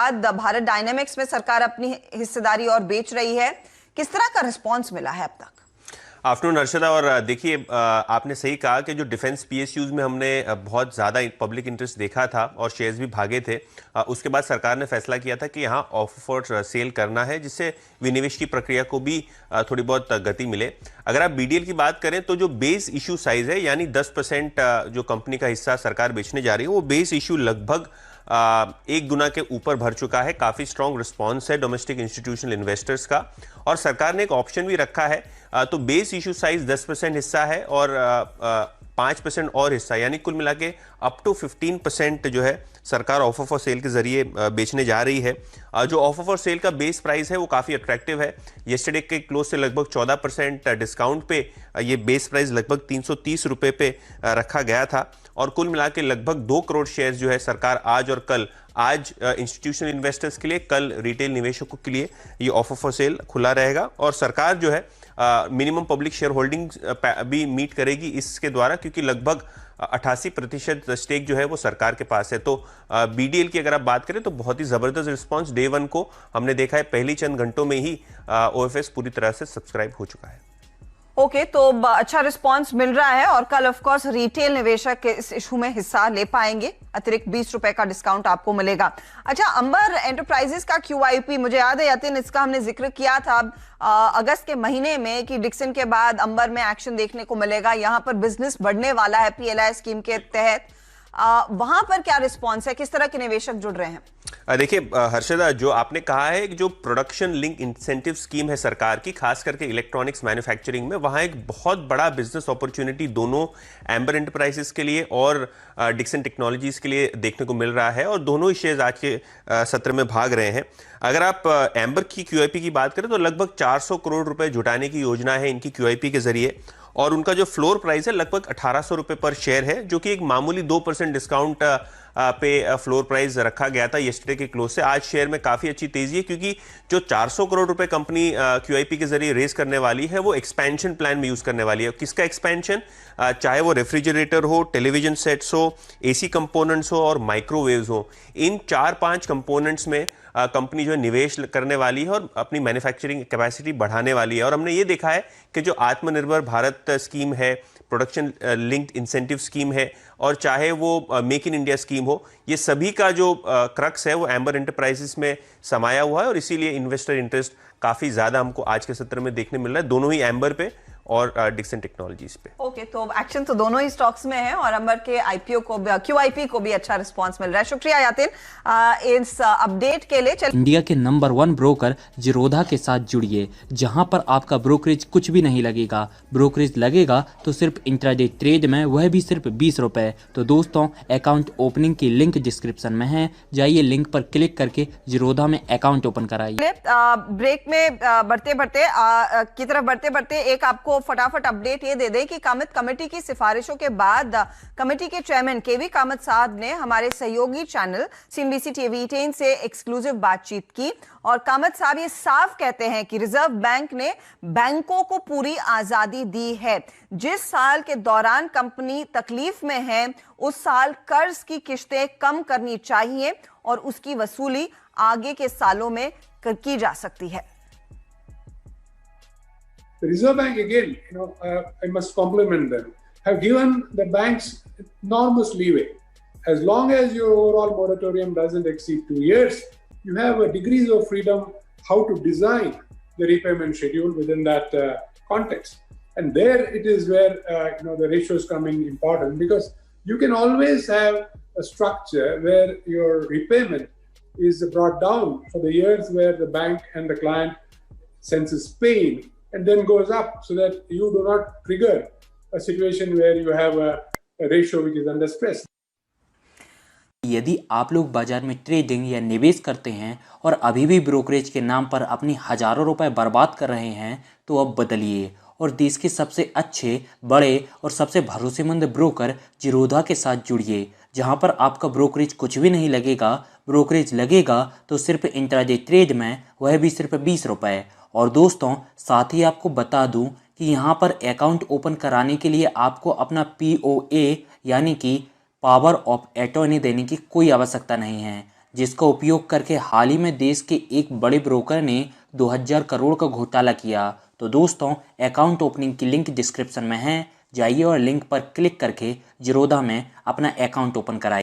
बाद भारत डायनेमिक्स में सरकार अपनी हिस्सेदारी और बेच रही है, किस तरह का रिस्पॉन्स मिला है अब तक? आफ्टरनून हर्षदा। और देखिए, आपने सही कहा कि जो डिफेंस पीएसयूज में हमने बहुत ज़्यादा पब्लिक इंटरेस्ट देखा था और शेयर्स भी भागे थे, उसके बाद सरकार ने फैसला किया था कि यहाँ ऑफर फॉर सेल करना है, जिससे विनिवेश की प्रक्रिया को भी थोड़ी बहुत गति मिले। अगर आप बीडीएल की बात करें तो जो बेस इशू साइज है, यानी 10% जो कंपनी का हिस्सा सरकार बेचने जा रही है, वो बेस इशू लगभग 1 गुना के ऊपर भर चुका है। काफी स्ट्रॉन्ग रिस्पॉन्स है डोमेस्टिक इंस्टीट्यूशनल इन्वेस्टर्स का, और सरकार ने एक ऑप्शन भी रखा है। तो बेस इशू साइज 10% हिस्सा है और 5% और हिस्सा, यानी कुल मिला के अप टू 15% जो है सरकार ऑफर फॉर सेल के जरिए बेचने जा रही है। जो ऑफर फॉर सेल का बेस प्राइस है वो काफ़ी अट्रैक्टिव है। येस्टरडे के क्लोज से लगभग 14% डिस्काउंट पे ये बेस प्राइस लगभग 330 रुपये पे रखा गया था, और कुल मिला के लगभग 2 करोड़ शेयर्स जो है सरकार आज और कल, आज इंस्टीट्यूशनल इन्वेस्टर्स के लिए, कल रिटेल निवेशकों के लिए ये ऑफर फॉर सेल खुला रहेगा। और सरकार जो है मिनिमम पब्लिक शेयर होल्डिंग भी मीट करेगी इसके द्वारा, क्योंकि लगभग 88% स्टेक जो है वो सरकार के पास है। तो बीडीएल की अगर आप बात करें तो बहुत ही जबरदस्त रिस्पांस डे 1 को हमने देखा है। पहली चंद घंटों में ही ओएफएस पूरी तरह से सब्सक्राइब हो चुका है। ओके, तो अच्छा रिस्पांस मिल रहा है और कल ऑफ कोर्स रिटेल निवेशक इस इशू में हिस्सा ले पाएंगे। अतिरिक्त 20 रुपए का डिस्काउंट आपको मिलेगा। अच्छा, अंबर एंटरप्राइजेस का क्यूआईपी, मुझे याद है यातिन, इसका हमने जिक्र किया था अगस्त के महीने में कि डिक्सन के बाद अंबर में एक्शन देखने को मिलेगा, यहां पर बिजनेस बढ़ने वाला है पीएलआई स्कीम के तहत। वहां पर क्या रिस्पॉन्स है, किस तरह के निवेशक जुड़ रहे हैं? देखिए हर्षदा, जो आपने कहा है कि जो प्रोडक्शन लिंक इंसेंटिव स्कीम है सरकार की, खास करके इलेक्ट्रॉनिक्स मैन्युफैक्चरिंग में, वहां एक बहुत बड़ा बिजनेस अपॉर्चुनिटी दोनों एम्बर एंटरप्राइजेस के लिए और डिक्सन टेक्नोलॉजीज के लिए देखने को मिल रहा है, और दोनों ही शेयर्स आज के सत्र में भाग रहे हैं। अगर आप एम्बर की क्यूआईपी की बात करें तो लगभग 400 करोड़ रुपए जुटाने की योजना है इनकी क्यूआईपी के जरिए, और उनका जो फ्लोर प्राइस है लगभग 1800 रुपए पर शेयर है, जो कि एक मामूली 2% डिस्काउंट पे फ्लोर प्राइस रखा गया था येस्टरडे के क्लोज से। आज शेयर में काफी अच्छी तेजी है, क्योंकि जो 400 करोड़ रुपए कंपनी क्यूआईपी के जरिए रेज करने वाली है वो एक्सपेंशन प्लान में यूज करने वाली है। किसका एक्सपेंशन? चाहे वो रेफ्रिजरेटर हो, टेलीविजन सेट्स हो, एसी कंपोनेंट्स हो और माइक्रोवेव्स हो, इन 4-5 कंपोनेंट्स में कंपनी जो है निवेश करने वाली है और अपनी मैन्युफैक्चरिंग कैपेसिटी बढ़ाने वाली है। और हमने ये देखा है कि जो आत्मनिर्भर भारत स्कीम है, प्रोडक्शन लिंक्ड इंसेंटिव स्कीम है, और चाहे वो मेक इन इंडिया स्कीम हो, ये सभी का जो क्रक्स है वो एम्बर एंटरप्राइजेस में समाया हुआ है, और इसीलिए इन्वेस्टर इंटरेस्ट काफी ज्यादा हमको आज के सत्र में देखने मिल रहा है, दोनों ही एम्बर पे और डिक्सन टेक्नोलॉजीज पे। ओके, तो एक्शन तो दोनों ही स्टॉक्स में है और अंबर के आईपीओ को, क्यूआईपी को भी अच्छा रिस्पांस मिल रहा है। शुक्रिया यातिन इस अपडेट के लिए। इंडिया के नंबर 1 ब्रोकर जीरोधा के साथ जुड़िए, जहां पर आपका ब्रोकरेज कुछ भी नहीं लगेगा। ब्रोकरेज लगेगा तो सिर्फ इंट्राडे ट्रेड में, वह भी सिर्फ 20 रुपए। तो दोस्तों, अकाउंट ओपनिंग की लिंक डिस्क्रिप्शन में है, जाइए लिंक पर क्लिक करके जीरोधा में अकाउंट ओपन कराइए। ब्रेक में बढ़ते बढ़ते एक आपको फटाफट अपडेट ये दे दें कि कामत कमेटी की सिफारिशों के बाद कमेटी के चेयरमैन केवी कामत साहब ने हमारे सहयोगी चैनल सीएनबीसी टीवी 10 से एक्सक्लूसिव बातचीत की, और कामत साहब ये साफ कहते हैं कि रिजर्व बैंक ने बैंकों को पूरी आजादी दी है। जिस साल के दौरान कंपनी तकलीफ में है, उस साल कर्ज की किश्तें कम करनी चाहिए और उसकी वसूली आगे के सालों में की जा सकती है। The Reserve Bank, again, I must compliment them, have given the banks enormous leeway. As long as your overall moratorium doesn't exceed 2 years, you have degrees of freedom how to design the repayment schedule within that context. And there it is where the ratios come in important, because you can always have a structure where your repayment is brought down for the years where the bank and the client senses pain, and then goes up, so that you do not trigger a situation where you have a ratio which is under stress. यदि आप लोग बाजार में trading या निवेश करते हैं और अभी भी ब्रोकरेज के नाम पर अपनी हजारों रुपए बर्बाद कर रहे हैं, तो अब बदलिए और देश के सबसे अच्छे, बड़े और सबसे भरोसेमंद ब्रोकर जीरोधा के साथ जुड़िए, जहां पर आपका ब्रोकरेज कुछ भी नहीं लगेगा। ब्रोकरेज लगेगा तो सिर्फ इंट्राडे ट्रेड में, वह भी सिर्फ 20 रुपए। और दोस्तों, साथ ही आपको बता दूं कि यहाँ पर अकाउंट ओपन कराने के लिए आपको अपना POA यानी कि पावर ऑफ अटॉर्नी देने की कोई आवश्यकता नहीं है। जिसका उपयोग करके हाल ही में देश के एक बड़े ब्रोकर ने 2000 करोड़ का घोटाला किया। तो दोस्तों, अकाउंट ओपनिंग की लिंक डिस्क्रिप्शन में है, जाइए और लिंक पर क्लिक करके ज़ीरोधा में अपना अकाउंट ओपन कराइए।